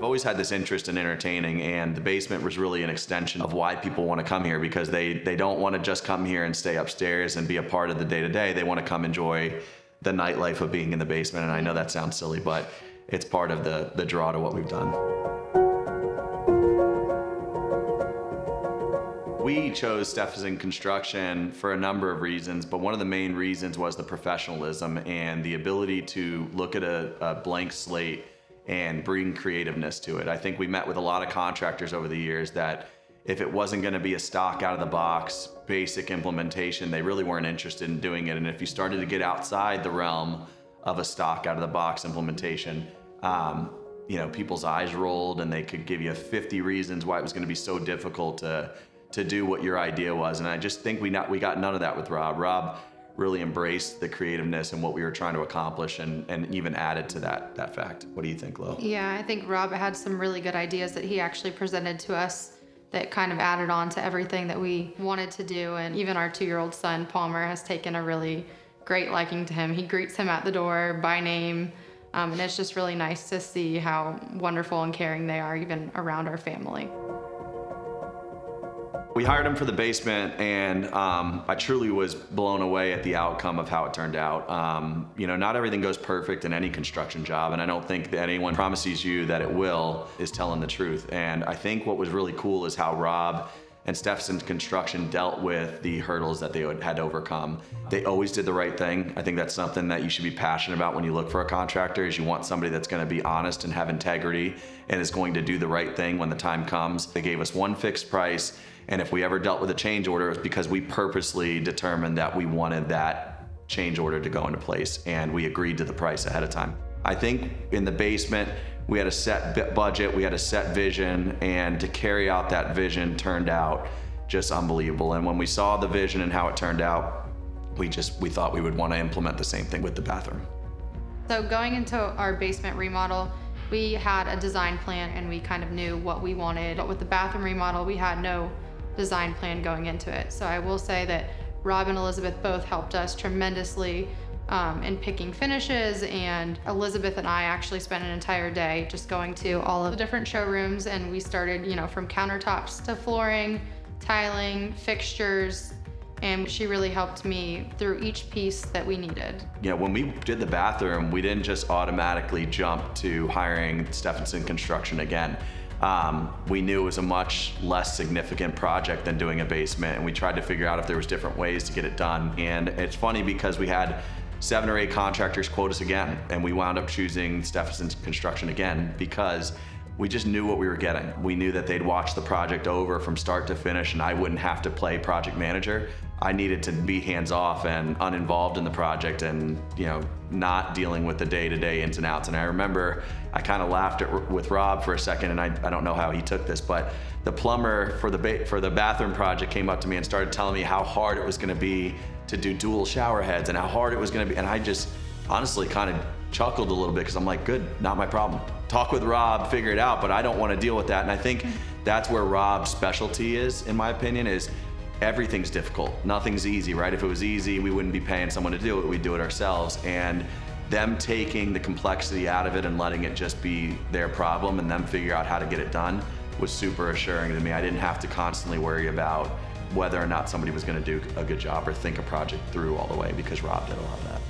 always had this interest in entertaining, and the basement was really an extension of why people want to come here, because they don't want to just come here and stay upstairs and be a part of the day-to-day. They want to come enjoy the nightlife of being in the basement. And I know that sounds silly, but it's part of the draw to what we've done. We chose Stephenson Construction for a number of reasons, but one of the main reasons was the professionalism and the ability to look at a blank slate and bring creativeness to it. I think we met with a lot of contractors over the years that if it wasn't going to be a stock out of the box, basic implementation, they really weren't interested in doing it. And if you started to get outside the realm of a stock out of the box implementation, people's eyes rolled and they could give you 50 reasons why it was going to be so difficult to do what your idea was. And I just think we got none of that with Rob. Rob really embraced the creativeness and what we were trying to accomplish, and even added to that fact. What do you think, Lo? Yeah, I think Rob had some really good ideas that he actually presented to us that kind of added on to everything that we wanted to do. And even our 2-year-old son, Palmer, has taken a really great liking to him. He greets him at the door by name. And it's just really nice to see how wonderful and caring they are, even around our family. We hired him for the basement, and I truly was blown away at the outcome of how it turned out. Not everything goes perfect in any construction job, and I don't think that anyone promises you that it will is telling the truth. And I think what was really cool is how Rob and Stephenson Construction dealt with the hurdles that they had to overcome. They always did the right thing. I think that's something that you should be passionate about when you look for a contractor, is you want somebody that's going to be honest and have integrity and is going to do the right thing when the time comes. They gave us one fixed price, and if we ever dealt with a change order, it was because we purposely determined that we wanted that change order to go into place, and we agreed to the price ahead of time. I think in the basement, we had a set budget, we had a set vision, and to carry out that vision turned out just unbelievable. And when we saw the vision and how it turned out, we thought we would want to implement the same thing with the bathroom. So going into our basement remodel, we had a design plan and we kind of knew what we wanted. But with the bathroom remodel, we had no design plan going into it. So I will say that Rob and Elizabeth both helped us tremendously in picking finishes, and Elizabeth and I actually spent an entire day just going to all of the different showrooms, and we started, from countertops to flooring, tiling, fixtures, and she really helped me through each piece that we needed. When we did the bathroom, we didn't just automatically jump to hiring Stephenson Construction again. We knew it was a much less significant project than doing a basement, and we tried to figure out if there was different ways to get it done. And it's funny because we had 7 or 8 contractors quote us again, and we wound up choosing Stephenson Construction again because we just knew what we were getting. We knew that they'd watch the project over from start to finish, and I wouldn't have to play project manager. I needed to be hands-off and uninvolved in the project, and not dealing with the day-to-day ins and outs. And I remember I kind of laughed with Rob for a second, and I don't know how he took this, but the plumber for the bathroom project came up to me and started telling me how hard it was going to be to do dual shower heads and how hard it was going to be. And I just honestly kind of chuckled a little bit because I'm like, good, not my problem. Talk with Rob, figure it out, but I don't want to deal with that. And I think that's where Rob's specialty is, in my opinion, is everything's difficult. Nothing's easy, right? If it was easy, we wouldn't be paying someone to do it. We'd do it ourselves. And them taking the complexity out of it and letting it just be their problem and them figure out how to get it done was super assuring to me. I didn't have to constantly worry about whether or not somebody was going to do a good job or think a project through all the way, because Rob did a lot of that.